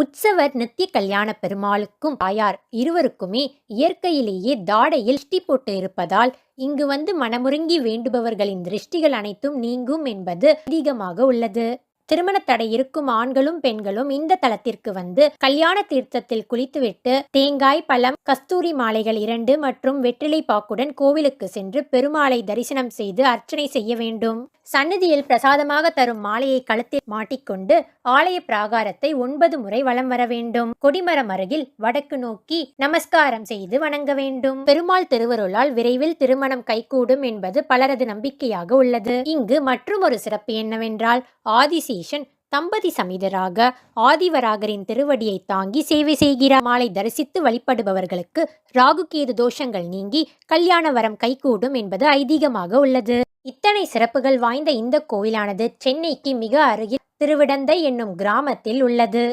உற்சவர் நித்திய கல்யாண பெருமாளுக்கும் தாயார் இருவருக்குமே இயற்கையிலேயே தாடையில் திருஷ்டி போட்டு இருப்பதால் இங்கு வந்து மனமுருங்கி வேண்டுபவர்களின் திருஷ்டிகள் அனைத்தும் நீங்கும் என்பது அதிகமாக உள்ளது. திருமண தடை இருக்கும் ஆண்களும் பெண்களும் இந்த தலத்திற்கு வந்து கல்யாண தீர்த்தத்தில் குளித்துவிட்டு தேங்காய், பழம், கஸ்தூரி மாலைகள் 2 மற்றும் வெற்றிலை பாக்குடன் கோவிலுக்கு சென்று பெருமாளை தரிசனம் செய்து அர்ச்சனை செய்ய வேண்டும். சந்நிதியில் பிரசாதமாக தரும் மாலையை கழுத்தில் மாட்டிக்கொண்டு ஆலய பிராகாரத்தை 9 முறை வலம் வர வேண்டும். கொடிமரம் அருகில் வடக்கு நோக்கி நமஸ்காரம் செய்து வணங்க வேண்டும். பெருமாள் திருவருளால் விரைவில் திருமணம் கைகூடும் என்பது பலரது நம்பிக்கையாக உள்ளது. இங்கு மற்றுமொரு சிறப்பு என்னவென்றால் ஆதிசேஷன் தம்பதி சமேதராக ஆதிவராகரின் திருவடியை தாங்கி சேவை செய்கிறார். மாலை தரிசித்து வழிபடுபவர்களுக்கு ராகுகேது தோஷங்கள் நீங்கி கல்யாண வரம் கைகூடும் என்பது ஐதீகமாக உள்ளது. இத்தனை சிறப்புகள் வாய்ந்த இந்த கோயிலானது சென்னைக்கு மிக அருகில் திருவிடந்தை என்னும் கிராமத்தில் உள்ளது.